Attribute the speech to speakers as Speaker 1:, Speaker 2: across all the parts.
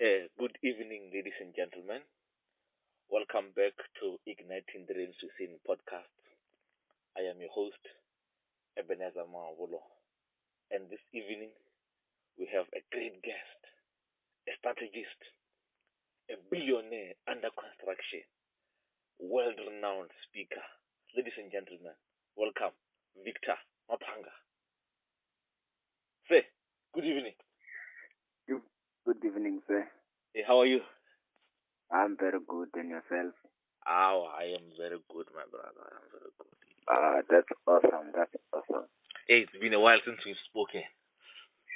Speaker 1: Good evening, ladies and gentlemen. Welcome back to Igniting Dreams Within podcast. I am your host, Ebenezer Mawolo. And this evening, we have a great guest, a strategist, a billionaire under construction, world renowned speaker. Ladies and gentlemen, welcome, Victor Maphanga. Say, good evening.
Speaker 2: Good evening, sir.
Speaker 1: Hey, how are you?
Speaker 2: I'm very good, and yourself?
Speaker 1: Oh, I am very good, my brother. I am very good.
Speaker 2: That's awesome. That's awesome.
Speaker 1: Hey, it's been a while since we've spoken.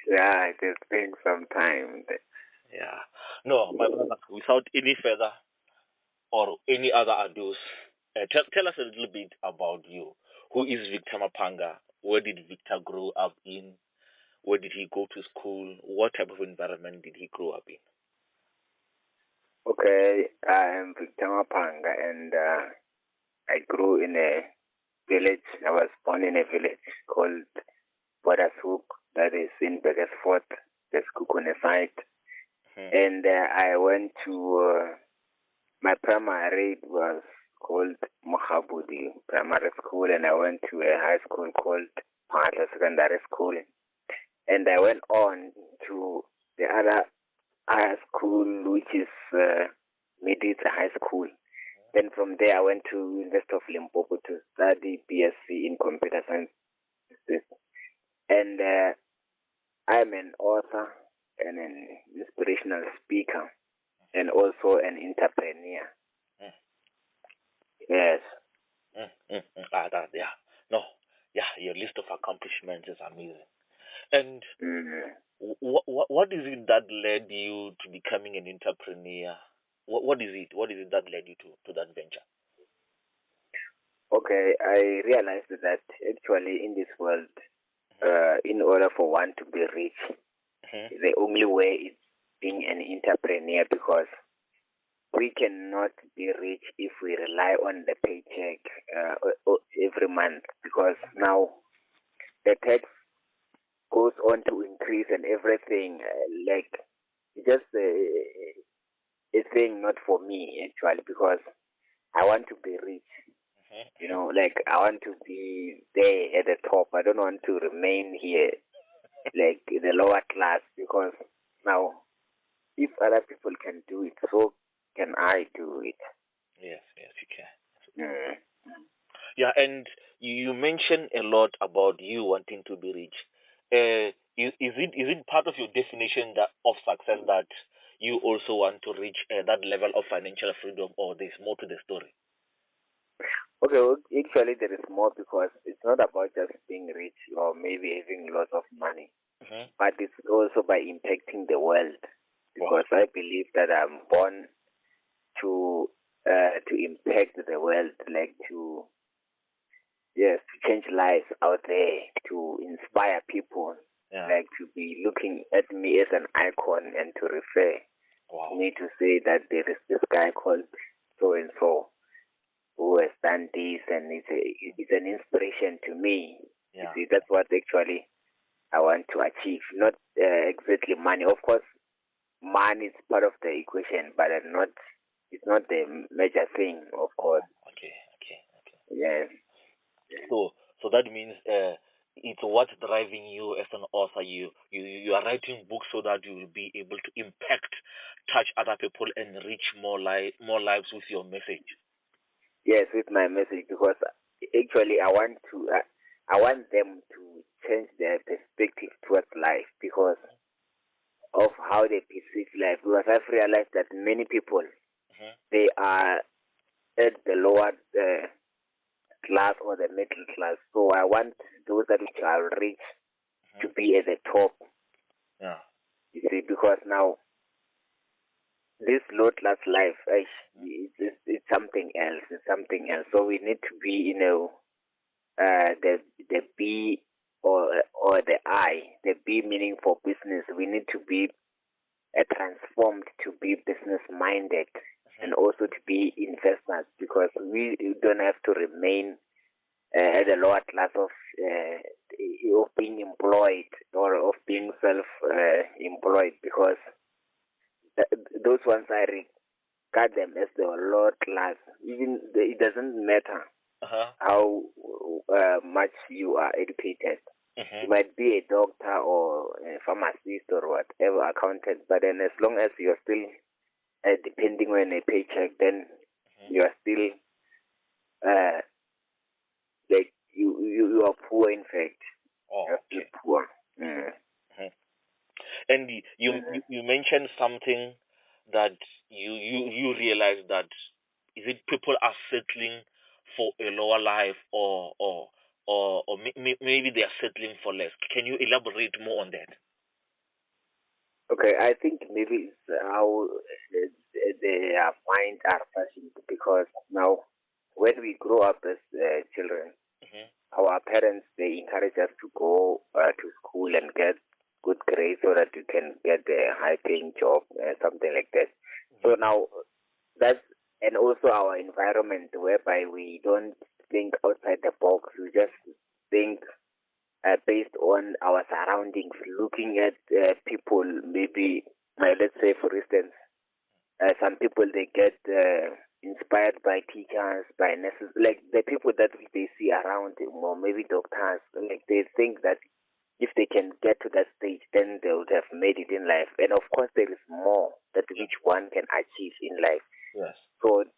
Speaker 2: Yeah, it has been some time.
Speaker 1: Yeah. No, my brother, without any further or any other ado, tell us a little bit about you. Who is Victor Maphanga? Where did Victor grow up in? Where did he go to school? What type of environment did he grow up in?
Speaker 2: Okay, I am Victor Maphanga, and I grew in a village. I was born in a village called Bodashoek, that is in Begesfort, the Skukune site. And I went to my primary was called Mohabudi Primary School, and I went to a high school called Phatla Secondary School. And I went on to the other high school, which is Medita High School. Then from there, I went to University of Limpopo to study BSc in Computer Science. And I'm an author and an inspirational speaker, and also an entrepreneur. Yes.
Speaker 1: Yeah. No. Yeah, your list of accomplishments is amazing. And what is it that led you to becoming an entrepreneur? What is it? What is it that led you to that venture?
Speaker 2: Okay, I realized that actually in this world, in order for one to be rich, the only way is being an entrepreneur, because we cannot be rich if we rely on the paycheck every month, because now the tax goes on to increase and everything. Like, just a thing not for me actually, because I want to be rich. You know, like I want to be there at the top. I don't want to remain here like the lower class, because now if other people can do it, so can I do it.
Speaker 1: Yes, you can. Yeah, and you mentioned a lot about you wanting to be rich. Is it part of your definition of success that you also want to reach that level of financial freedom, or there's more to the story?
Speaker 2: Okay, well, actually there is more, because it's not about just being rich or maybe having lots of money, but it's also by impacting the world, because I believe that I'm born to impact the world, like to change lives out there, to inspire people, like to be looking at me as an icon and to refer me to say that there is this guy called so and so who has done this, and it's an inspiration to me. You see, that's what actually I want to achieve. Not exactly money. Of course, money is part of the equation, but it's not the major thing, of course.
Speaker 1: Okay.
Speaker 2: Yes.
Speaker 1: So that means it's what's driving you as an author. You are writing books so that you will be able to impact, touch other people, and reach more lives with your message.
Speaker 2: Yes, with my message, because actually I want them to change their perspective towards life, because of how they perceive life. Because I've realized that many people, they are at the lower class or the middle class. So I want those that are rich to be at the top.
Speaker 1: Yeah.
Speaker 2: You see, because now this low class life, it's something else. It's something else. So we need to be, the B or the I. The B meaning for business. We need to be transformed to be business minded, and also to be investors, because we don't have to remain at the lower class of being employed or of being self-employed, because those ones I regard them as the lower class. Even it doesn't matter how much you are educated. You might be a doctor or a pharmacist or whatever, accountant, but then as long as you're still depending on a paycheck, then you are still like you are poor. In fact, you're still poor.
Speaker 1: And you mentioned something that you realize that is it people are settling for a lower life or maybe they are settling for less. Can you elaborate more on that?
Speaker 2: Okay, I think maybe it's how their mind are fashioned, because now when we grow up as children, our parents, they encourage us to go to school and get good grades so that you can get a high paying job, something like that. So now that's, and also our environment whereby we don't think outside the box, we just think based on our surroundings, looking at people, maybe, let's say, for instance, some people, they get inspired by teachers, by nurses, like the people that they see around, or maybe doctors, like they think that if they can get to that stage, then they would have made it in life. And of course, there is more that which one can achieve in life.
Speaker 1: Yes.
Speaker 2: So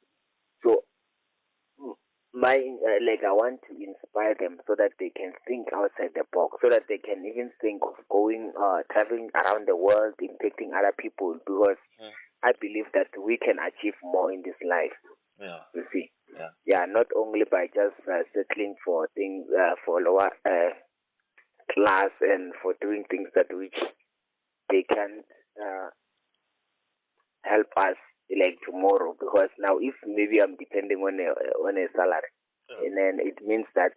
Speaker 2: my like I want to inspire them so that they can think outside the box, so that they can even think of going traveling around the world, impacting other people, because I believe that we can achieve more in this life.
Speaker 1: Yeah.
Speaker 2: You see. Yeah, not only by just settling for things for lower class and for doing things that which they can help us like tomorrow, because now if maybe I'm depending on a salary, and then it means that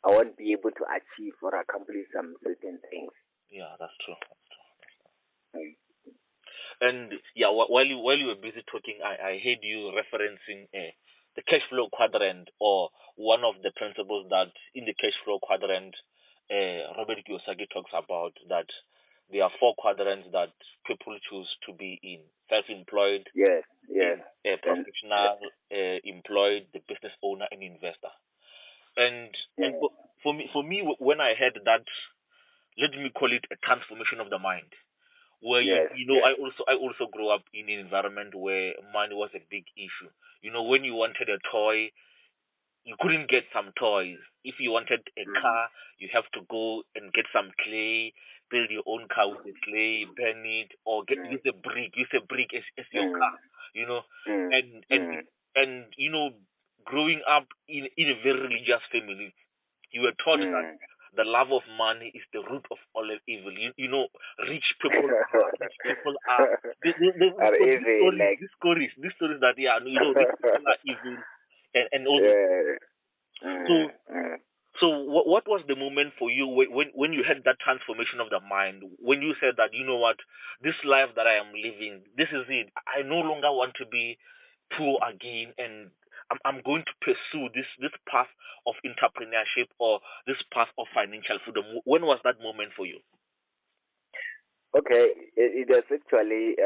Speaker 2: I won't be able to achieve or accomplish some certain things.
Speaker 1: Yeah, that's true. And yeah, while you were busy talking, I heard you referencing the cash flow quadrant, or one of the principles that in the cash flow quadrant Robert Kiyosaki talks about, that there are 4 quadrants that people choose to be in: self-employed, professional, employed, the business owner, and investor. And for me, when I heard that, let me call it a transformation of the mind, where I also grew up in an environment where money was a big issue. When you wanted a toy, you couldn't get some toys. If you wanted a car, you have to go and get some clay, build your own car with the clay, burn it, or use a brick as your car. And growing up in a very religious family, you were taught that the love of money is the root of all evil. Rich people are these stories that rich people are evil, and all. So what was the moment for you when you had that transformation of the mind, when you said that, what, this life that I am living, this is it. I no longer want to be poor again, and I'm going to pursue this path of entrepreneurship, or this path of financial freedom. When was that moment for you?
Speaker 2: Okay, it was actually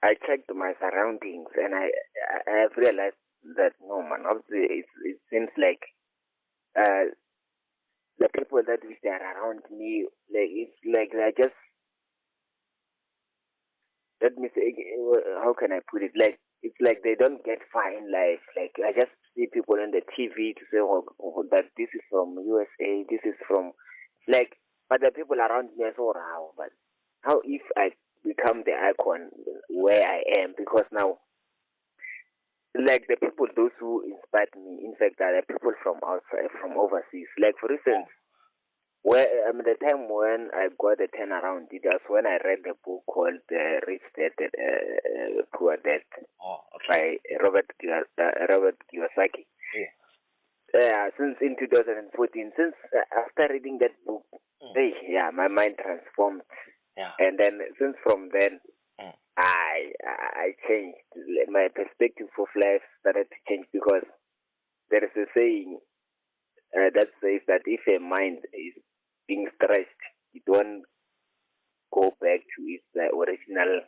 Speaker 2: I checked my surroundings, and I have realized that no, man, obviously it seems like the people that which are around me, like it's like they're just, let me say, how can I put it? Like it's like they don't get far in life. Like I just see people on the TV to say, that this is from USA, this is from, like, but the people around me are so how, but how if I become the icon where I am? Because now, like the people, those who inspired me, in fact, are the people from outside, from overseas. Like for instance, where the time when I got a turnaround, it was when I read the book called Rich Dad Poor Dad by Robert Kiyosaki. Since in 2014, since after reading that book, my mind transformed. And then since from then, I changed. My perspective of life started to change, because there is a saying that says that if a mind is being stretched, it won't go back to its original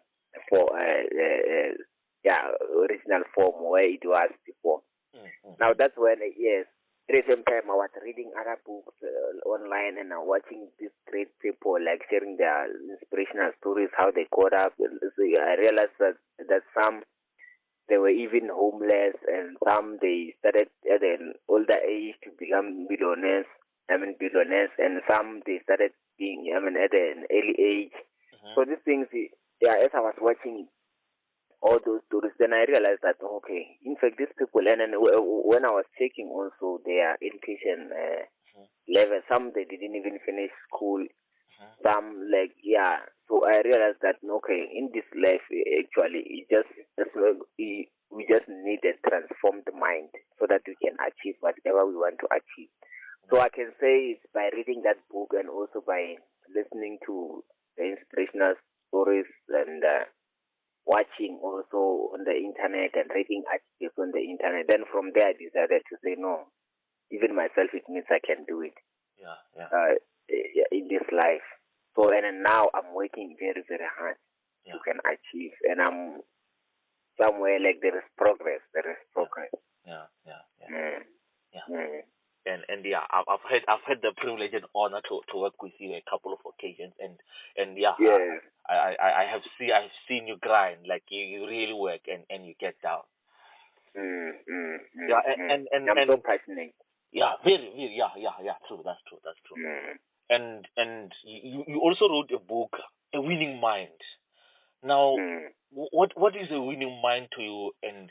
Speaker 2: original form where it was before. Now that's when yes. At the same time, I was reading other books online and watching these great people like sharing their inspirational stories, how they got up. So I realized that some they were even homeless, and some they started at an older age to become billionaires. And some they started being, at an early age. So these things, as I was watching all those stories, then I realized that okay, in fact, these people, and then when I was checking also their education level, some they didn't even finish school. Some so I realized that okay, in this life actually, we just need a transformed mind so that we can achieve whatever we want to achieve. So I can say it's by reading that book and also by listening to the inspirational stories and watching also on the internet and reading articles on the internet. Then from there I decided to say no, even myself it means I can do it. In this life. So and now I'm working very, very hard to can achieve, and I'm somewhere like there is progress. There is progress.
Speaker 1: And I've had the privilege and honor to work with you a couple of occasions, and
Speaker 2: yes.
Speaker 1: I've seen you grind, like you really work and you get down. And
Speaker 2: I'm so passionate.
Speaker 1: Yeah, very, true. That's true. And you also wrote a book, A Winning Mind. Now, what is a winning mind to you, and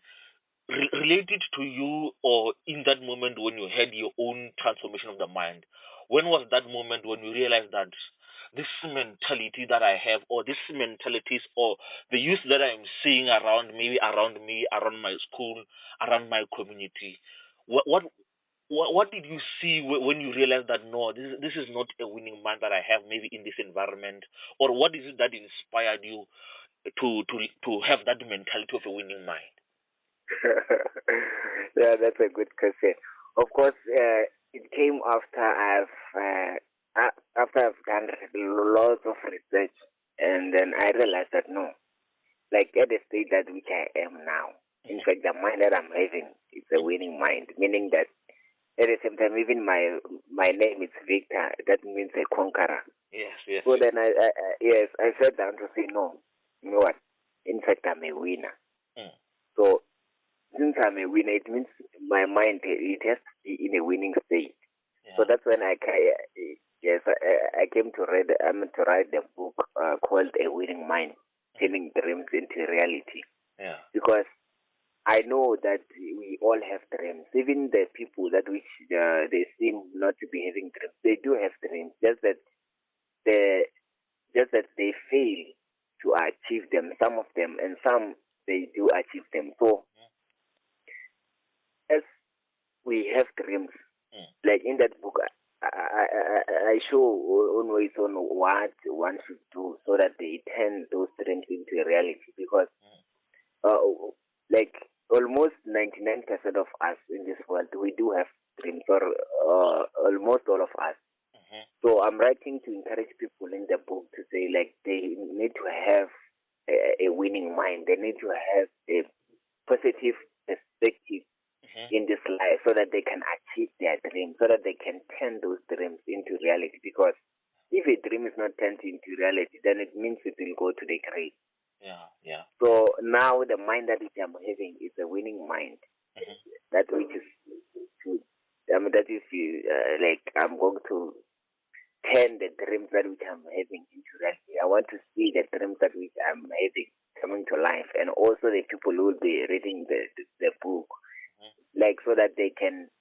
Speaker 1: related to you, or in that moment when you had your own transformation of the mind? When was that moment when you realized that this mentality that I have, or these mentalities, or the youth that I'm seeing around, maybe around me, around my school, around my community, what did you see when you realized that no, this is not a winning mind that I have, maybe in this environment, or what is it that inspired you to have that mentality of a winning mind?
Speaker 2: Yeah, that's a good question. Of course, it came after I've done lots of research, and then I realized that no, like at the state that which I am now, in fact, the mind that I'm having is a winning mind, meaning that at the same time, even my name is Victor. That means a conqueror.
Speaker 1: Yes.
Speaker 2: So then I sat down to say no. You know what? In fact, I'm a winner. So since I'm a winner, it means my mind it has to be in a winning state. So that's when I came to write the book called A Winning Mind, Turning Dreams into Reality. Because I know that we all have dreams. Even the people that which they seem not to be having dreams, they do have dreams. Just that they fail to achieve them. Some of them, and some they do achieve them. So as we have dreams, like in that book, I show on ways on what one should do so that they turn those dreams into reality. Because like almost 99% of us in this world, we do have dreams, or almost all of us. So I'm writing to encourage people in the book to say like they need to have a winning mind. They need to have a positive perspective in this life so that they can achieve their dreams, so that they can turn those dreams into reality. Because if a dream is not turned into reality, then it means it will go to the grave. So now the mind that I'm having is a winning mind. That which is that is like I'm going to turn the dreams that which I'm having into reality. I want to see the dreams that which I'm having coming to life, and also the people who will be reading the book, like so that they can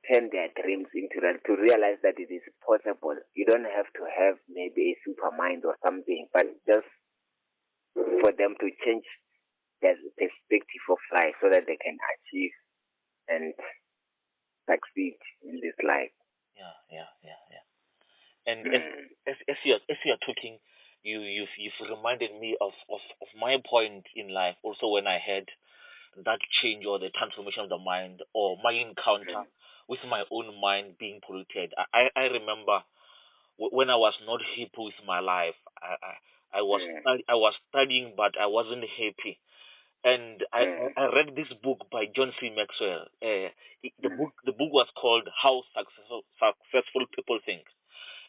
Speaker 2: turn their dreams into reality, to realize that it is possible. You don't have to have maybe a super mind or something, but just for them to change their perspective of life so that they can achieve and succeed in this life.
Speaker 1: And as you're talking, you've reminded me of my point in life. Also, when I had that change or the transformation of the mind, or my encounter with my own mind being polluted. I remember when I was not happy with my life. I was studying, but I wasn't happy. And I read this book by John C. Maxwell. The book was called How Successful People Think.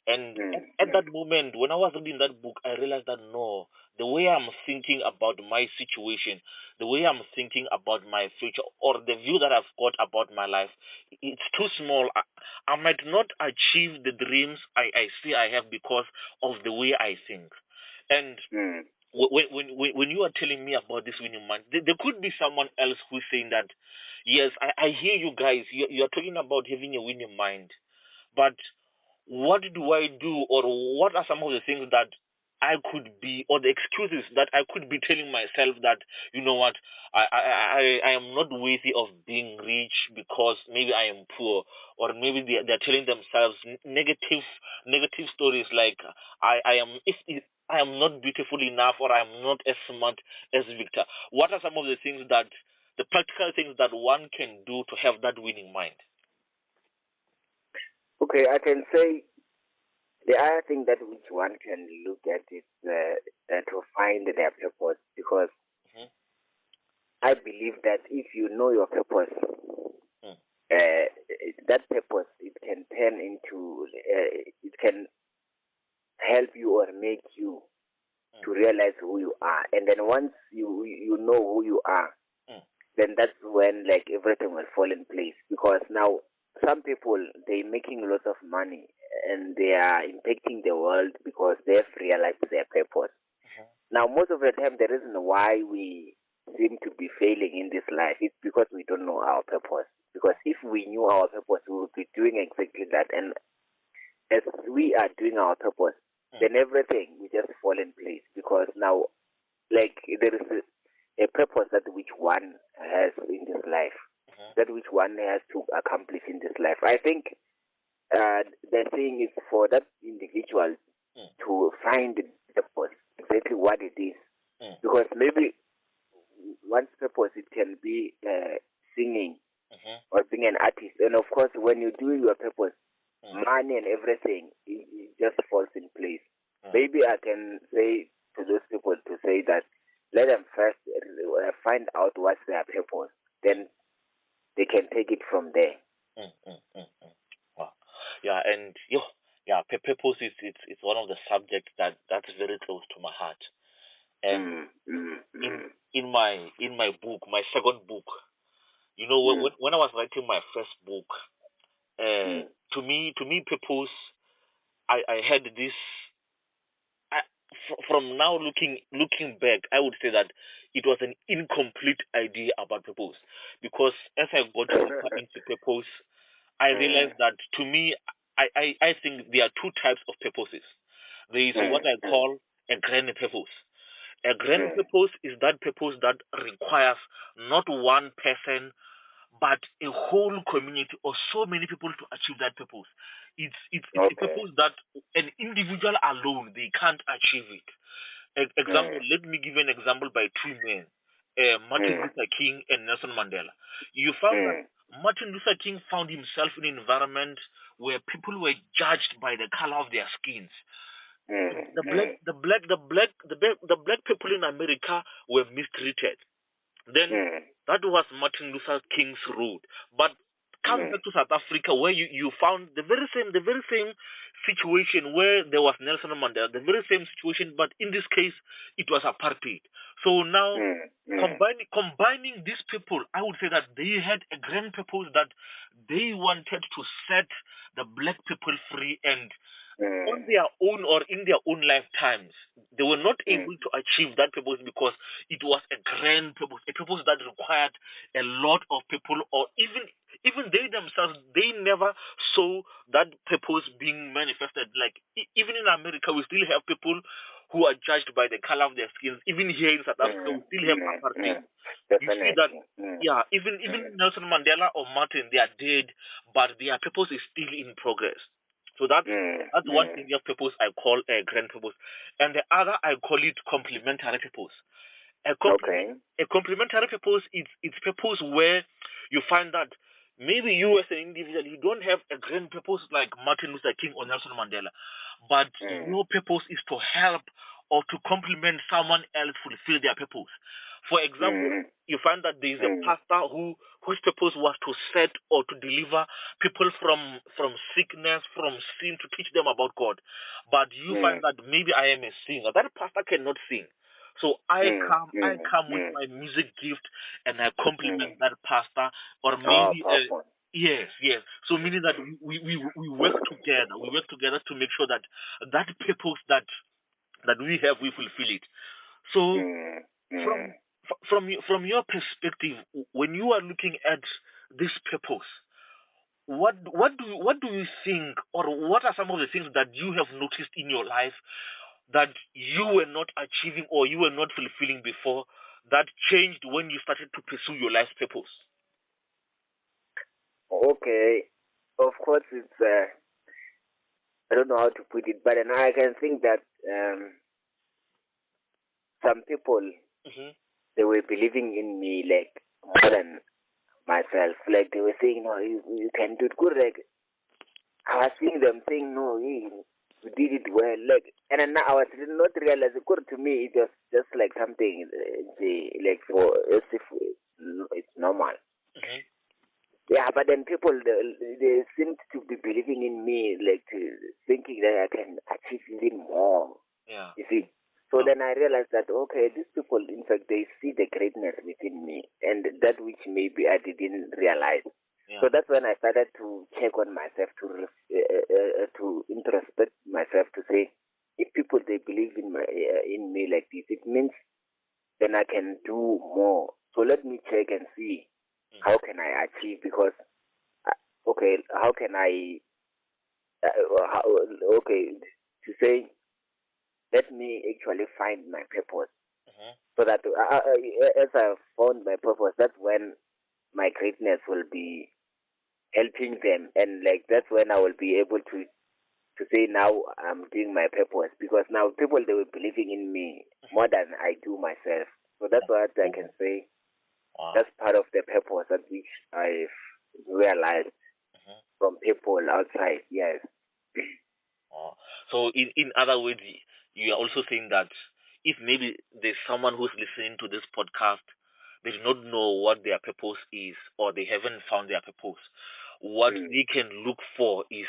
Speaker 1: And at that moment, when I was reading that book, I realized that no, the way I'm thinking about my situation, the way I'm thinking about my future, or the view that I've got about my life, it's too small. I might not achieve the dreams I see I have because of the way I think. And when you are telling me about this winning mind, there could be someone else who's saying that, yes, I hear you guys. You're talking about having a winning mind, but what do I do, or what are some of the things that I could be, or the excuses that I could be telling myself that, you know what, I am not worthy of being rich because maybe I am poor, or maybe they're telling themselves negative stories like I am if I am not beautiful enough, or I am not as smart as Victor. What are some of the things that the practical things that one can do to have that winning mind?
Speaker 2: Okay, I can say the other thing that which one can look at is to find their purpose, because I believe that if you know your purpose, that purpose, it can turn into, it can help you or make you to realize who you are. And then once you know who you are, then that's when like everything will fall in place. Because now some people, they're making lots of money and they are impacting the world because they've realized their purpose. Now, most of the time, the reason why we seem to be failing in this life is because we don't know our purpose. Because if we knew our purpose, we would be doing exactly that. And as we are doing our purpose, then everything will just fall in place. Because now, like, there is a purpose that which one has in this life, that which one has to accomplish in this life. I think the thing is for that individual to find the purpose, exactly what it is. Because maybe one's purpose, it can be singing or being an artist. And of course, when you do your purpose, money and everything, it just falls in place. Maybe I can say to those people to say that let them first find out what's their purpose. Then they can take it from there.
Speaker 1: Wow. Yeah, and purpose is it's one of the subjects that's very close to my heart. And in my book, my second book, you know, when I was writing my first book, to me, purpose, I had this. From now looking back, I would say that it was an incomplete idea about purpose, because as I got deeper into purpose, I realized that to me, I think there are two types of purposes. There is what I call a grand purpose. A grand purpose is that purpose that requires not one person but a whole community or so many people to achieve that purpose. It's a purpose that an individual alone they can't achieve it. Example, let me give an example by two men, Martin Luther King and Nelson Mandela. You found that Martin Luther King found himself in an environment where people were judged by the color of their skins. The black people in America were mistreated. Then that was Martin Luther King's road. But come back to South Africa, where you found the very same situation where there was Nelson Mandela, the very same situation, but in this case it was apartheid. So now combining these people, I would say that they had a grand purpose that they wanted to set the black people free, and on their own or in their own lifetimes, they were not able to achieve that purpose because it was a grand purpose, a purpose that required a lot of people, or even they themselves, they never saw that purpose being manifested. Like even in America, we still have people who are judged by the color of their skins. Even here in South Africa, we still have apartheid. You see that, even Nelson Mandela or Martin, they are dead, but their purpose is still in progress. So that's one thing of purpose I call a grand purpose. And the other I call it complementary purpose. A complementary purpose is it's purpose where you find that maybe you as an individual, you don't have a grand purpose like Martin Luther King or Nelson Mandela, but your purpose is to help or to complement someone else fulfill their purpose. For example, you find that there is a pastor whose purpose was to set or to deliver people from sickness, from sin, to teach them about God. But you find that maybe I am a singer. That pastor cannot sing. So I come with my music gift and I compliment that pastor, or maybe yes. So meaning that we work together. We work together to make sure that that purpose that we have, we fulfill it. So from your perspective, when you are looking at this purpose, what do you think, or what are some of the things that you have noticed in your life that you were not achieving or you were not fulfilling before, that changed when you started to pursue your life's purpose?
Speaker 2: Okay, of course it's I don't know how to put it, but I can think that some people they were believing in me like more than myself. Like they were saying, "No, you can do it good." Like I was seeing them saying, "No, you did it well." Like, and then I was not realizing. Good to me, it was just like something like for as if it's normal. Yeah, but then people they seemed to be believing in me, like thinking that I can achieve even more.
Speaker 1: Yeah.
Speaker 2: You see. So then I realized that, okay, these people, in fact, they see the greatness within me, and that which maybe I didn't realize. Yeah. So that's when I started to check on myself, to introspect myself, to say, if people, they believe in me like this, it means then I can do more. So let me check and see how can I achieve, because, okay, how can I, to say, let me actually find my purpose. So that as I found my purpose, that's when my greatness will be helping them, and like that's when I will be able to say now I'm doing my purpose, because now people, they were believing in me more than I do myself. So that's what I can say. Wow. That's part of the purpose that which I've realized from people outside. Yes.
Speaker 1: So in other words, you are also saying that if maybe there's someone who's listening to this podcast, they do not know what their purpose is, or they haven't found their purpose, what they can look for is,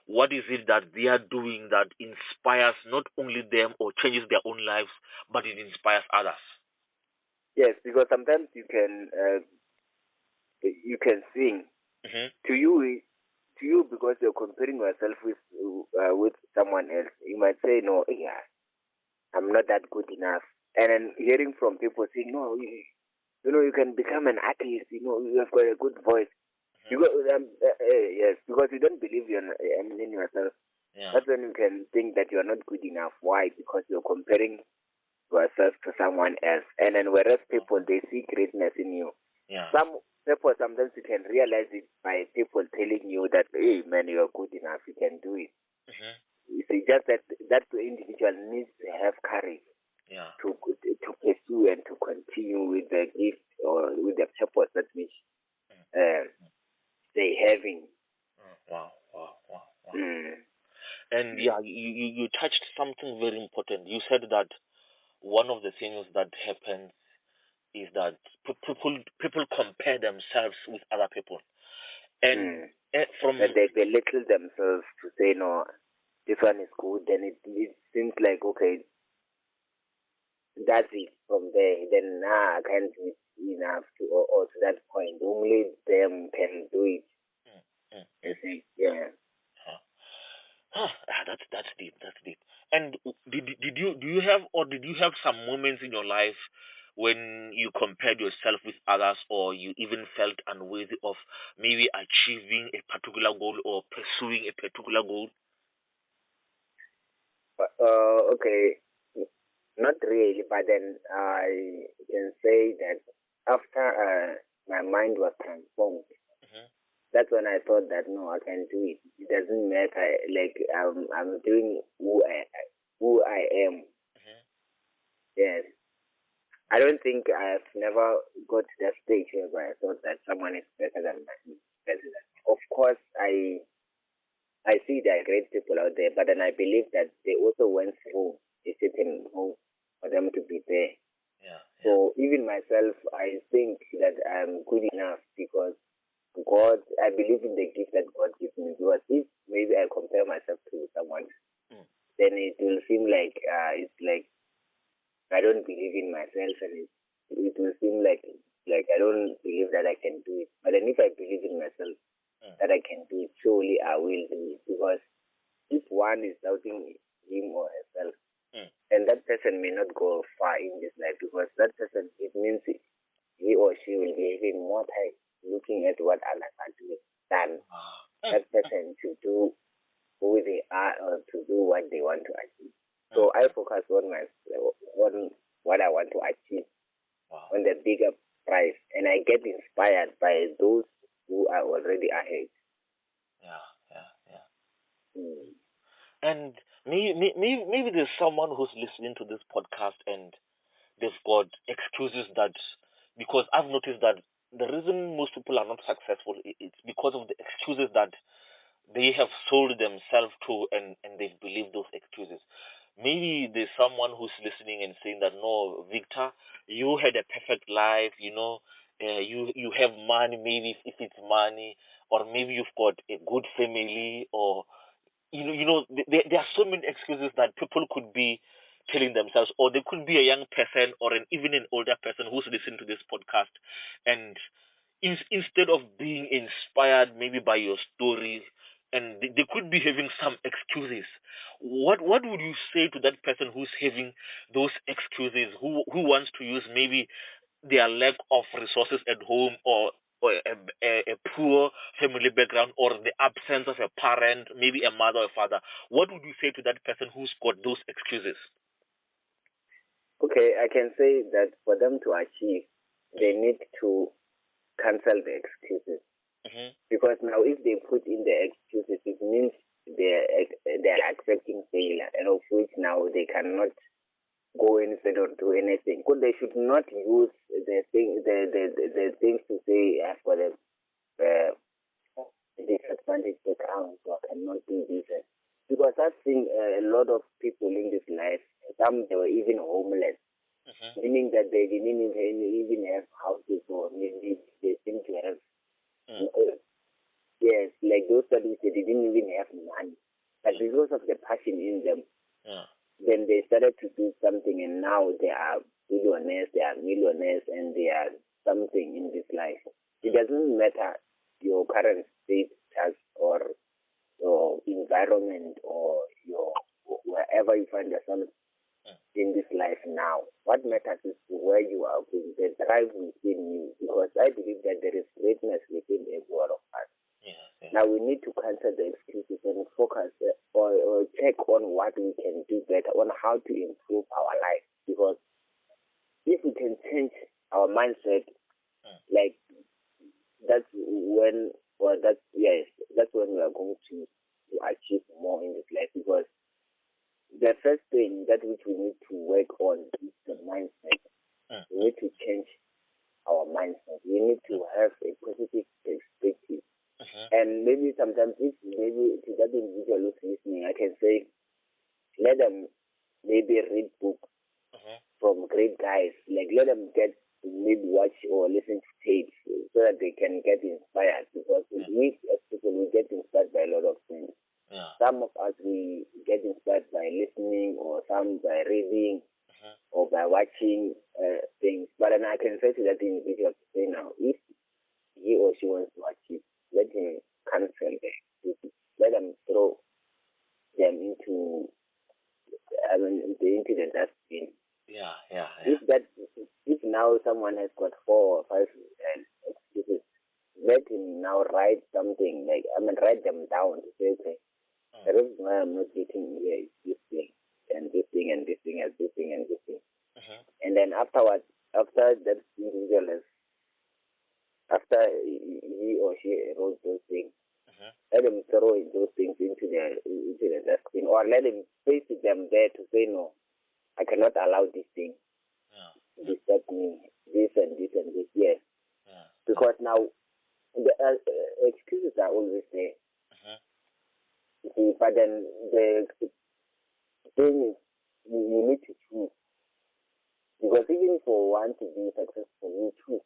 Speaker 1: what is it that they are doing that inspires not only them or changes their own lives, but it inspires others.
Speaker 2: Yes, because sometimes you can sing to you because you're comparing yourself with someone else. You might say, no, yeah, I'm not that good enough. And then hearing from people saying, no, you can become an artist. You have got a good voice. Because yes, because you don't believe in yourself. Yeah. That's when you can think that you are not good enough. Why? Because you're comparing yourself to someone else. And then whereas people, they see greatness in you. Yeah. Some people, sometimes you can realize it by people telling you that, hey, man, you're good enough. You can do it. You see, just that individual needs to have courage. Yeah. To pursue and to continue with the gift or with the purpose that which they having.
Speaker 1: Wow. And yeah, you touched something very important. You said that one of the things that happens is that people compare themselves with other people, and
Speaker 2: that they belittle themselves to say, no, this one is good, and it seems like, okay, that's it. From there, then I can't do it enough or to that point. Only them can do it. You see, yeah.
Speaker 1: That's deep. And do you have some moments in your life when you compared yourself with others, or you even felt unworthy of maybe achieving a particular goal or pursuing a particular goal?
Speaker 2: Okay, not really, but then I can say that after my mind was transformed, that's when I thought that no, I can do it. It doesn't matter. Like I'm doing who I am. Yes. I don't think I've never got to that stage where I thought that someone is better than me. Of course, I see there are great people out there, but then I believe that they also went through a certain road myself, I think that I'm good enough because God, I believe in the gift that God gives me. Because if maybe I compare myself to someone, then it will seem like it's like I don't believe in myself, and it will seem like I don't believe that I can do it. But then if I believe in myself that I can do it, surely I will do it. Because if one is doubting him or herself, and that person may not go far in this life, because that person, it means he or she will be having more time looking at what others are doing than that person to do who they are or to do what they want to achieve. So I focus on what I want to achieve, on the bigger prize, and I get inspired by those who are already ahead.
Speaker 1: And maybe there's someone who's listening to this podcast and they've got excuses that, because I've noticed that the reason most people are not successful, it's because of the excuses that they have sold themselves to, and they've believed those excuses. Maybe there's someone who's listening and saying that, no, Victor, you had a perfect life, you have money, maybe if it's money, or maybe you've got a good family, or there are so many excuses that people could be telling themselves, or they could be a young person or even an older person who's listening to this podcast, and instead of being inspired maybe by your stories, and they could be having some excuses. What would you say to that person who's having those excuses, who wants to use maybe their lack of resources at home, or a poor family background, or the absence of a parent, maybe a mother or a father? What would you say to that person who's got those excuses?
Speaker 2: Okay, I can say that for them to achieve, they need to cancel the excuses. Because now if they put in the excuses, it means they're accepting failure, and of which now they cannot go inside or do anything. Because they should not use the things to say, I've got a disadvantage background, so I cannot do this. Because I've seen a lot of people in this life, some they were even homeless, meaning that they didn't even have houses, or maybe they seem to have yes, like those studies, they didn't even have money. But because of the passion in them, then they started to do something, and now they are billionaires, they are millionaires, and they are something in this life. It doesn't matter your current status or your environment or your wherever you find yourself in this life now. What matters is where you are going, the drive within you, because I believe that there is greatness within every one of us. Now we need to cancel the excuses and focus or check on what we can do better, on how to improve our life. Because if we can change our mindset, like that's when we are going to achieve more in this life. Because the first thing that which we need to work on is the mindset. We need to change our mindset. We need to have a positive perspective. And maybe sometimes, if maybe to that individual who's listening, I can say, let them maybe read books from great guys. Like, let them maybe watch or listen to tapes so that they can get inspired. Because we as people, we get inspired by a lot of things. Some of us, we get inspired by listening, or some by reading, or by watching things. But then I can say to that individual to say, now, if he or she wants to achieve, let him cancel the excuses. Let them throw them into the dustbin. If now someone has got 4 or 5 excuses, let him now write something, write them down to say, okay, the reason why I'm not getting here is this thing, and this thing, and this thing, and this thing, and this thing. And then afterwards, after that individual after he or she wrote those things, let them throw those things into the dustbin, or let them face them there to say, no, I cannot allow this thing to disturb me, this and this and this. Yes. Because now the excuses are always there. See, but then the thing is, you need to choose. Because even for want to be successful, you choose.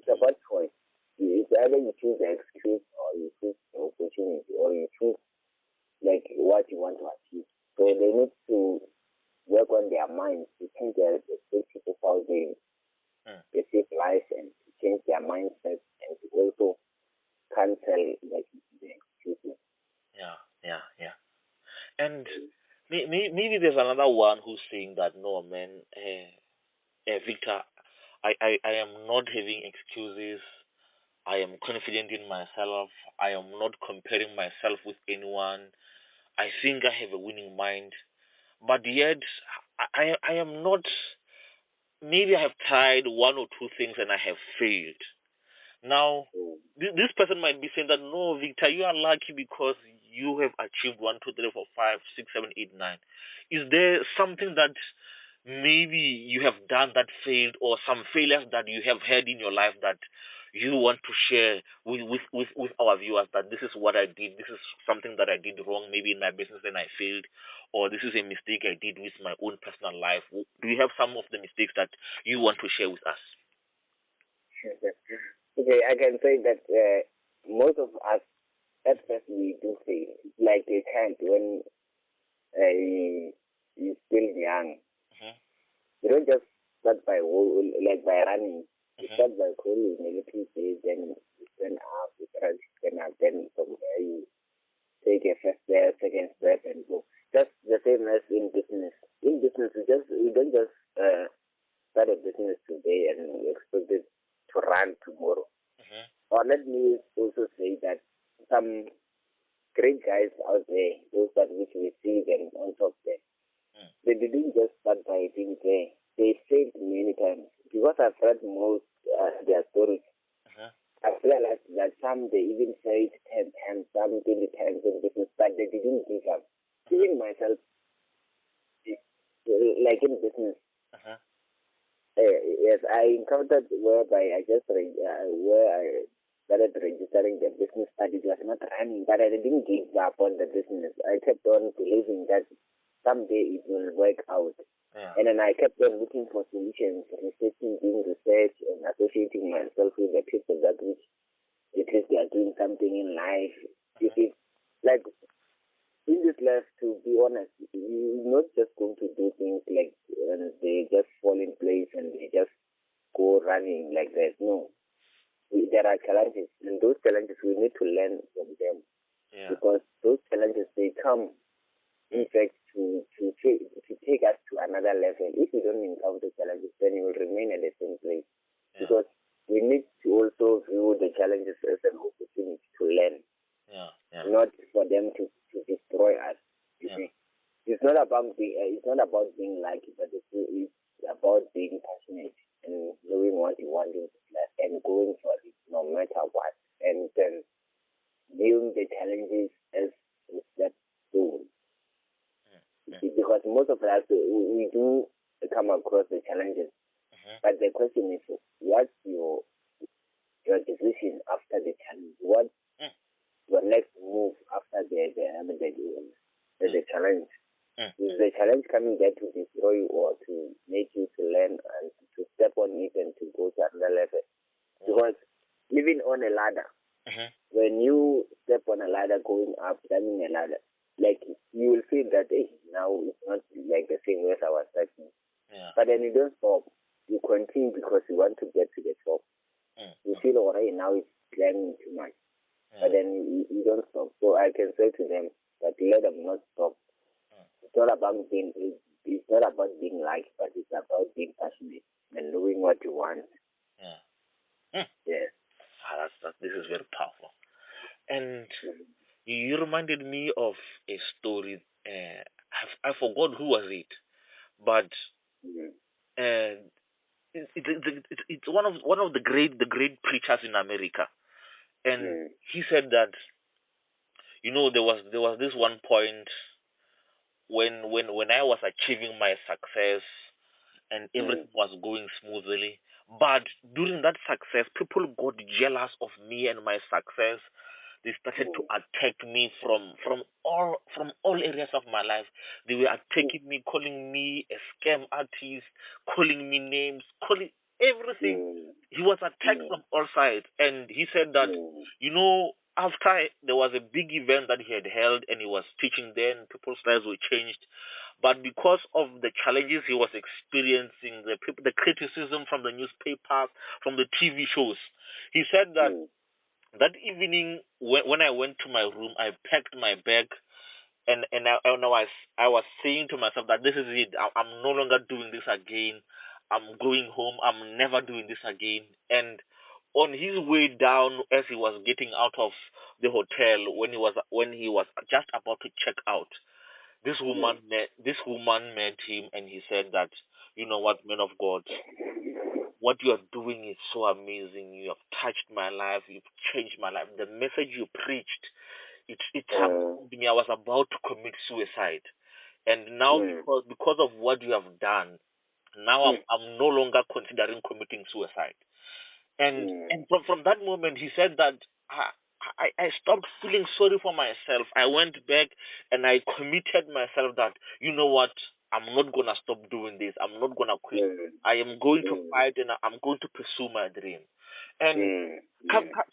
Speaker 2: It's about choice. It's either you choose the excuse or you choose the opportunity or you choose like what you want to achieve. So they need to work on their minds to change their perspective of how they perceive life and to change their mindset and to also cancel like the excuses.
Speaker 1: Yeah. And maybe there's another one who's saying that no, man, Victor, I am not having excuses. I am confident in myself. I am not comparing myself with anyone. I think I have a winning mind, but yet I am not. Maybe I have tried one or two things and I have failed. Now, this person might be saying that no, Victor, you are lucky because you have achieved 1, 2, 3, 4, 5, 6, 7, 8, 9. Is there something that maybe you have done that failed, or some failures that you have had in your life that you want to share with our viewers, that this is what I did, this is something that I did wrong, maybe in my business and I failed, or this is a mistake I did with my own personal life? Do you have some of the mistakes that you want to share with us?
Speaker 2: Okay, I can say that most of us at first we do fail. Like a child when he's still young. You don't just start by running. You start by crawling a little bit, then you stand up, you try to stand up, then from there you take a first step, second step, and go. Just the same as in business. In business, you don't just start a business today and expect it to run tomorrow. Or let me also say that some great guys out there, those that which we see them on top there, they didn't just start by being there. They failed many times. Because I've read most their stories, I've realized that some they even failed 10 times, some 20 times in business, but they didn't give up. Even myself, like in business, yes, I encountered whereby where I started registering the business, but it was not running. But I didn't give up on the business. I kept on believing that someday it will work out. And then I kept on looking for solutions, doing research, and associating myself with the people that which at least they are doing something in life. If it's like in this life, to be honest, you're not just going to do things like and they just fall in place and they just go running like that. No, there are challenges, and those challenges we need to learn from them because those challenges they come, in fact, to take us to another level. If we don't encounter challenges, then you will remain at the same place because we need to also view the challenges as an opportunity to learn, not for them to destroy us. You see, it's not about being lucky, but it's about being passionate and knowing what you want in life and going for it no matter what, and then viewing the challenges as a step forward. Because most of us we do come across the challenges, but the question is, what's your decision after the challenge? What's your next move after the challenge? Is the challenge coming there to destroy you or to make you to learn and to step on it and to go to another level? Because living on a ladder, when you step on a ladder, going up, climbing a ladder, like you will feel that now it's not like the same way as I was starting. But then you don't stop. You continue because you want to get to the top. You feel alright, now it's climbing too much. But then you don't stop. So I can say to them that let them not stop. It's not about being liked, but it's about being passionate and knowing what you want. Yes.
Speaker 1: This is very powerful. And you reminded me of a story. I forgot who was it, but it's one of the great preachers in America, and he said that there was this one point when I was achieving my success and everything was going smoothly, but during that success, people got jealous of me and my success. They started to attack me from all areas of my life. They were attacking me, calling me a scam artist, calling me names, calling everything. He was attacked from all sides, and he said that, after there was a big event that he had held and he was teaching, then people's lives were changed. But because of the challenges he was experiencing, the criticism from the newspapers, from the TV shows, he said that that evening when I went to my room, I packed my bag, and I was saying to myself that this is it. I'm no longer doing this again. I'm going home. I'm never doing this again. And on his way down, as he was getting out of the hotel, when he was just about to check out, this woman met him, and he said that, you know what, man of God, what you are doing is so amazing. You have touched my life. You've changed my life. The message you preached, it happened to me. I was about to commit suicide, and now because of what you have done, now I'm no longer considering committing suicide. And from that moment, he said that I stopped feeling sorry for myself. I went back and I committed myself that, you know what, I'm not gonna stop doing this. I'm not gonna quit. I am going to fight, and I'm going to pursue my dream. And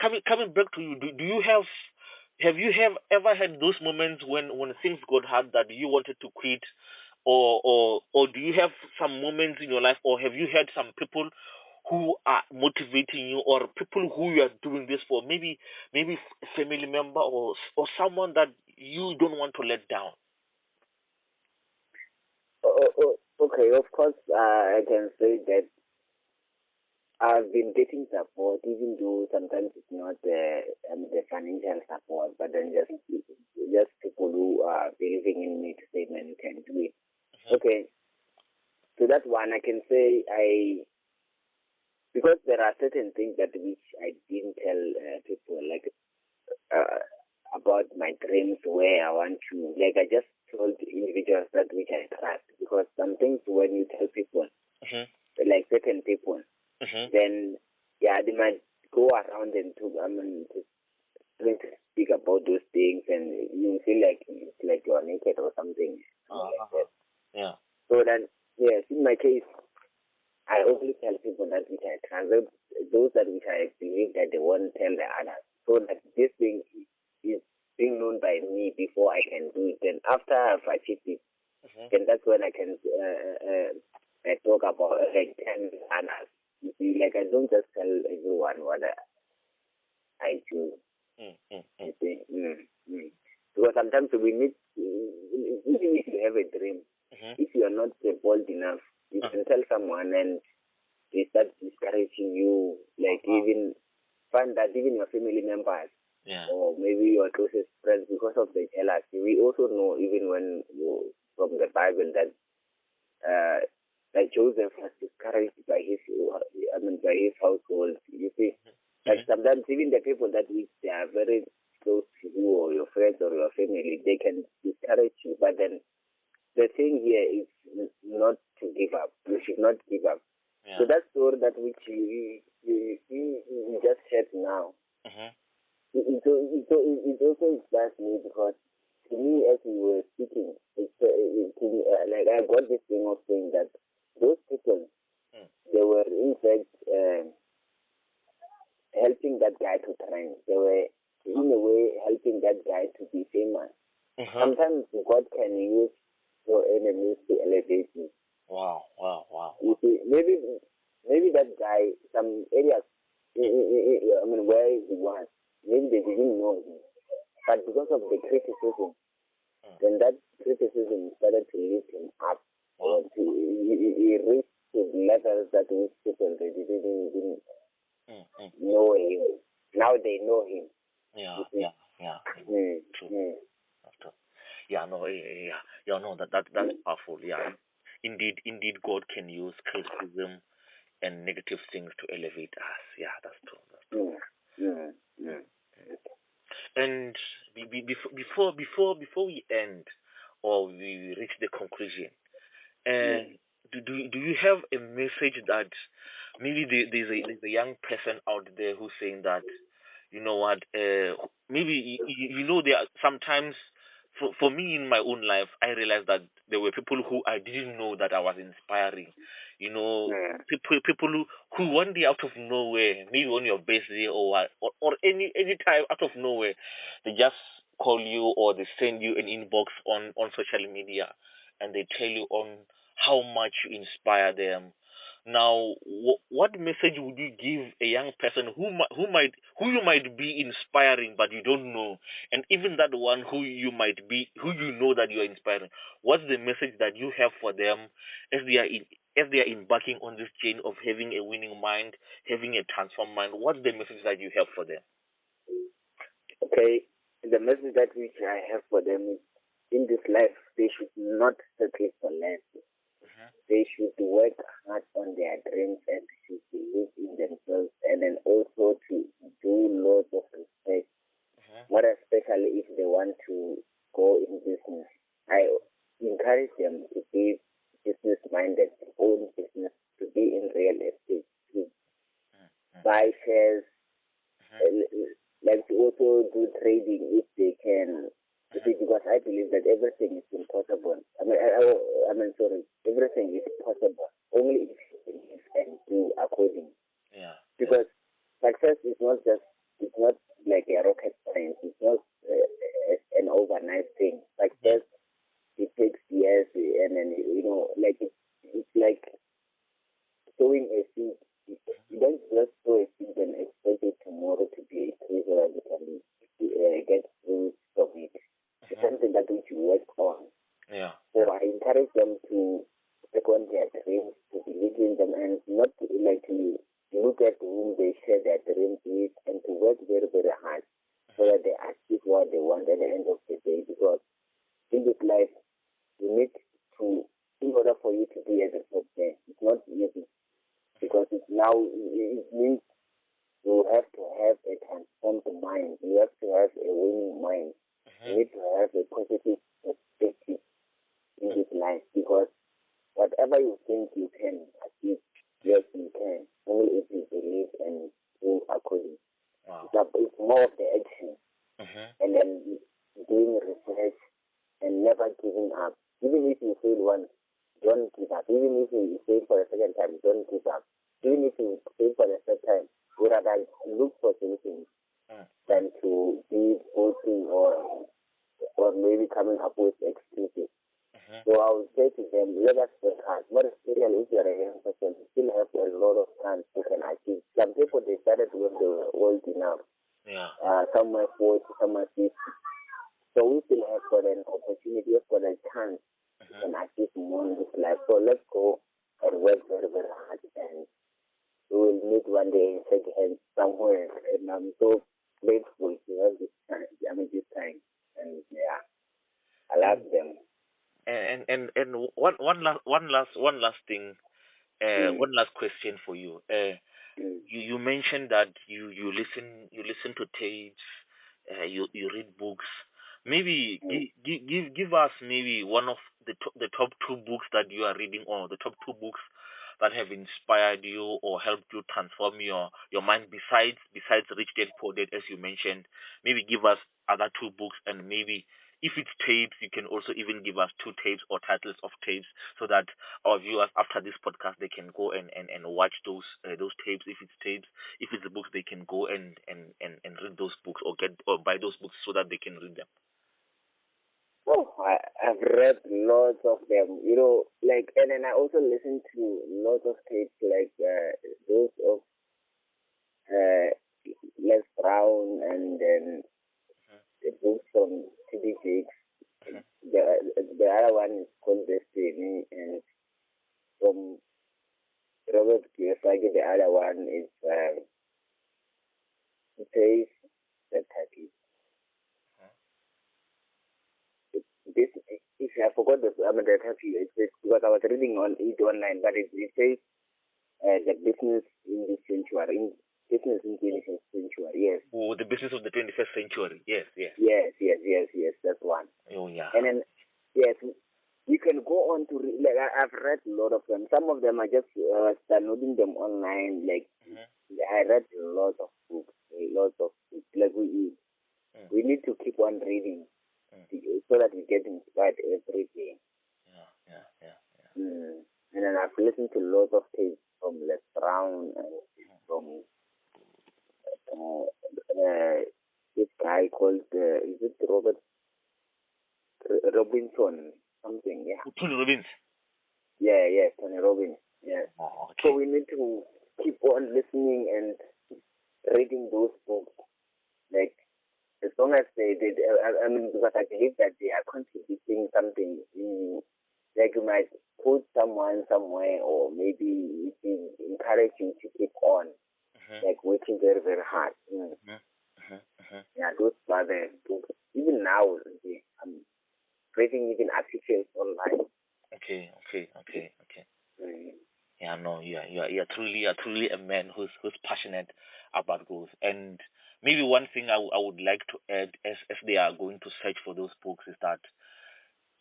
Speaker 1: coming back to you, do you have you ever had those moments when things got hard that you wanted to quit, or do you have some moments in your life, or have you had some people who are motivating you, or people who you are doing this for, maybe a family member, or someone that you don't want to let down?
Speaker 2: Okay, of course, I can say that I've been getting support, even though sometimes it's not the financial support, but then just people who are believing in me to say, man, you can do it. Okay, so that one I can say because there are certain things that which I didn't tell people, like about my dreams, where I want to, like I just told individuals that which I trust, because some things when you tell people, like certain people, then they might go around and trying to speak about those things, and you feel like it's like you're naked or something like that.
Speaker 1: Yeah.
Speaker 2: So then, yes, in my case, I only tell people that which I trust, those that which I believe that they won't tell the others, so that this thing is being known by me before I can do it. Then after I've achieved it, then that's when I can I talk about, like, tell others. You see, like, I don't just tell everyone what I do. You see? Because sometimes we need, even if you have a dream, if you are not bold enough, you can tell someone and they start discouraging you, like even find that even your family members, or maybe your closest friends, because of the jealousy. We also know, even when from the Bible, that like Joseph was discouraged by by his household. You see, like sometimes even the people that which they are very close to you, or your friends or your family, they can discourage you. But then the thing here is not to give up. You should not give up. So that story that which you just heard now, it also inspires me, because to me, as we were speaking, like I got this thing of saying that those people, they were in fact helping that guy to train. They were in a way helping that guy to be famous. Sometimes God can use your enemies to elevate you.
Speaker 1: Wow.
Speaker 2: You see, maybe that guy, some areas, where he was, maybe they didn't know him. But because of the criticism, then that criticism started to lift him up. He reached to levels that which people they didn't know him. Now they know him.
Speaker 1: True. That's powerful. Yeah, indeed, God can use criticism and negative things to elevate us. Yeah, that's true. And before we end, or we reach the conclusion, and do you have a message that maybe there's a young person out there who's saying that, you know what, maybe there are sometimes, for me in my own life, I realize that there were people who I didn't know that I was inspiring. You know, people who one day out of nowhere, maybe on your birthday or any time out of nowhere, they just call you or they send you an inbox on social media, and they tell you on how much you inspire them. Now, what message would you give a young person who you might be inspiring but you don't know, and even that one who you might be who you know that you are inspiring? What's the message that you have for them as they are embarking on this chain of having a winning mind, having a transformed mind? What's the message that you have for them?
Speaker 2: Okay, the message that which I have for them is, in this life, they should not settle for less. They should work hard on their dreams and should believe in themselves, and then also to do lots of research. More especially if they want to go in business. I encourage them to be business minded, to own business, to be in real estate, to buy shares, like to also do trading if they can. Because I believe that everything is impossible. Sorry, everything is possible only if you believe and do according.
Speaker 1: Yeah.
Speaker 2: Because success is not like a rocket science. It's not an overnight thing. Success, it takes years, and then like it's like sowing a seed. You don't just sow a seed and expect it tomorrow to be a tree so that you can get fruit from it. It's something that which you work on.
Speaker 1: Yeah.
Speaker 2: So I encourage them to take on their dreams, to believe in them, and not to look at whom they share their dreams with, and to work very, very hard so that they achieve what they want at the end of the day. Because in this life, you need to, in order for you to be at the top there, it's not easy. Because it means you have to have a transformed mind. You have to have a winning mind. You need to have a positive perspective in this life, because whatever you think you can achieve, yes, you can. Only if you believe and do according.
Speaker 1: Wow.
Speaker 2: It's more of the action. And then doing research and never giving up. Even if you fail once, don't give up. Even if you fail for the second time, don't give up. Even if you fail for the third time, rather look for solutions than to be boasting or maybe coming up with excuses. So I would say to them, let us work hard. More especially if you're a young person, you still have a lot of chance you can achieve. Some people, they started when they were old enough.
Speaker 1: Yeah.
Speaker 2: Some are 40, some are 50. So we still have got an opportunity, we've got a chance and achieve more in this life. So let's go and work very, very hard, and we will meet one day and shake hands somewhere. And I'm so grateful to have this time. This time. And yeah, I love them.
Speaker 1: And one last thing, one last question for you. You mentioned that you listen to tapes, you read books. Maybe give us maybe one of the top two books that you are reading, or the top two books that have inspired you or helped you transform your mind besides Rich Dad Poor Dad, as you mentioned. Maybe give us other two books, and maybe if it's tapes, you can also even give us two tapes or titles of tapes, so that our viewers after this podcast, they can go and watch those tapes. If it's tapes, if it's the books, they can go and read those books, or buy those books so that they can read them.
Speaker 2: Oh, I've read lots of them, and then I also listen to lots of tapes, like those of Les Brown, and then the books from T.D. Jakes. The other one is called Destiny, and from Robert Kiyosaki, the other one is it says the Turkey. This, if I forgot the Turkey, it says, because I was reading on it online, but it says the business in this century, business in the 21st century, yes.
Speaker 1: Oh, the business of the 21st century, yes.
Speaker 2: Yes, that's one.
Speaker 1: Oh, yeah.
Speaker 2: And then, yes, you can go on to read, like, I've read a lot of them. Some of them are just downloading them online, like, I read lots of books, like we need to keep on reading so that we get inspired every day. And then I've listened to lots of tapes from Les Brown and from this guy called is it Robert Robinson something? Yeah.
Speaker 1: Tony Robbins.
Speaker 2: Yeah, Tony Robbins. Yeah.
Speaker 1: Oh, okay.
Speaker 2: So we need to keep on listening and reading those books. Like as long as they did, I mean, because I believe that they are contributing something in. Like you might put someone somewhere, or maybe it will encourage you to keep on, like working very, very hard. Yeah, those are the books. Even now, I'm reading even articles online.
Speaker 1: Okay. Yeah, no, you're truly a man who's passionate about growth. And maybe one thing I would like to add, as they are going to search for those books, is that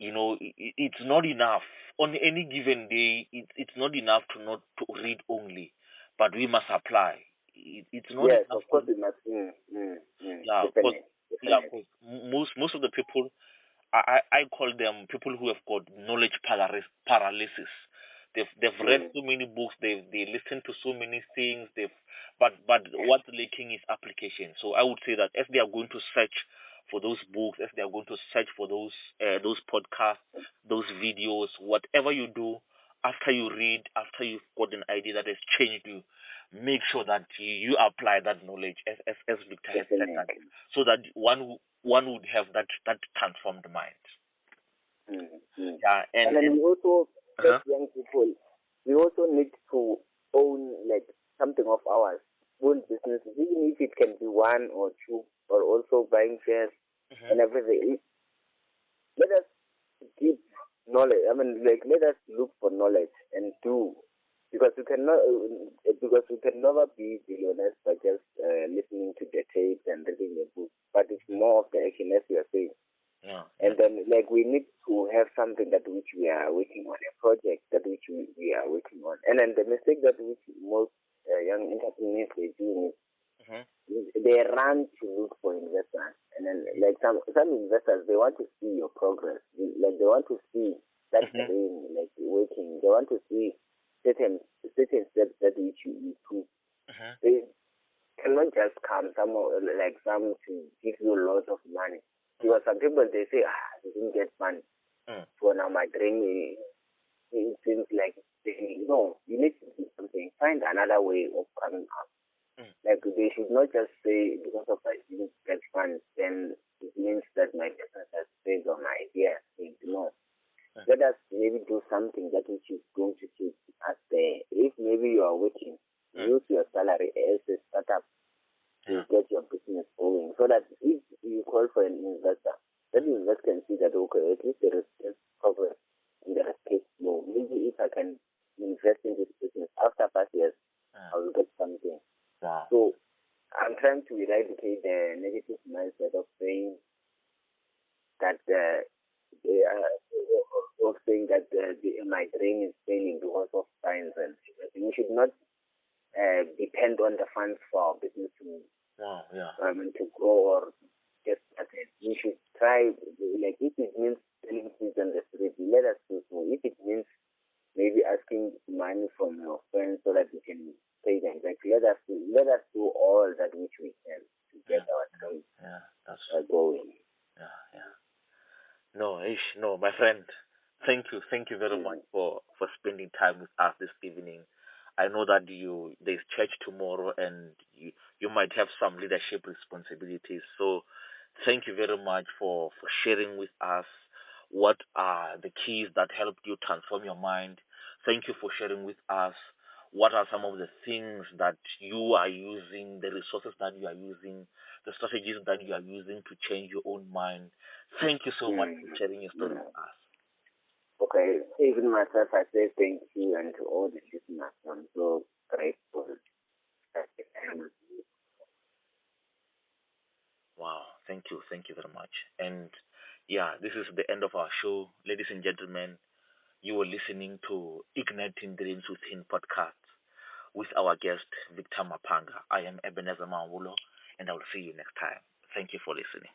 Speaker 1: it's not enough on any given day. It's not enough to not to read only, but we must apply. It's not
Speaker 2: yes,
Speaker 1: enough.
Speaker 2: Of course, we must.
Speaker 1: Yeah, because most of the people, I call them people who have got knowledge paralysis. They've read so many books, they listen to so many things, but what's lacking is application. So I would say that as they are going to search for those books, as they are going to search for those podcasts, those videos, whatever you do, after you read, after you've got an idea that has changed you, make sure that you apply that knowledge as Victor has said that, so that one would have that transformed mind.
Speaker 2: Yeah, and then we also, as young people, we also need to own like something of ours, own businesses, even if it can be one or two, or also buying shares and everything. Let us give knowledge. I mean, like let us look for knowledge and do, because we cannot, because we can never be billionaires by just listening to the tapes and reading the book. But it's more of the action, as you are saying. And then, like, we need to have something that which we are working on, a project that which we are working on. And then the mistake that which most young entrepreneurs they do is they run to look for investors. And then, like some investors, they want to see your progress. Like they want to see that dream, like working. They want to see certain steps that which you took. They cannot just come some to give you lots of money. Because some people they say, they didn't get money. So now my dream it seems like no, you need to do something. Find another way of coming up. Like they should not just say because of I didn't get funds, then it means that my business has failed on my idea. No. Let us maybe do something that which is going to keep us there. If maybe you are working, use your salary as a startup to get your business going, so that if you call for an investor, that investor can see that okay, at least there is progress and there is cash flow. Maybe if I can invest in this business after 5 years, I will get something. So I'm trying to eradicate the negative mindset of saying that my dream is failing because of science, and we should not depend on the funds for our business to grow or get started. We should try, like if it means selling seeds on the street, let us do so. If it means maybe asking money from your friends so that we can pay them back, let us do all that which we can to get our dreams going.
Speaker 1: No, my friend. Thank you very much for spending time with us this evening. I know that there's church tomorrow, and you might have some leadership responsibilities. So, thank you very much for sharing with us what are the keys that helped you transform your mind. Thank you for sharing with us what are some of the things that you are using, the resources that you are using, the strategies that you are using to change your own mind. Thank you so much for sharing your story with us.
Speaker 2: Okay, even myself, I say thank you, and to all the listeners, I'm so grateful.
Speaker 1: Wow, thank you very much. And yeah, this is the end of our show, ladies and gentlemen. You were listening to Igniting Dreams Within podcast with our guest Victor Maphanga. I am Ebenezer Mawulo, and I will see you next time. Thank you for listening.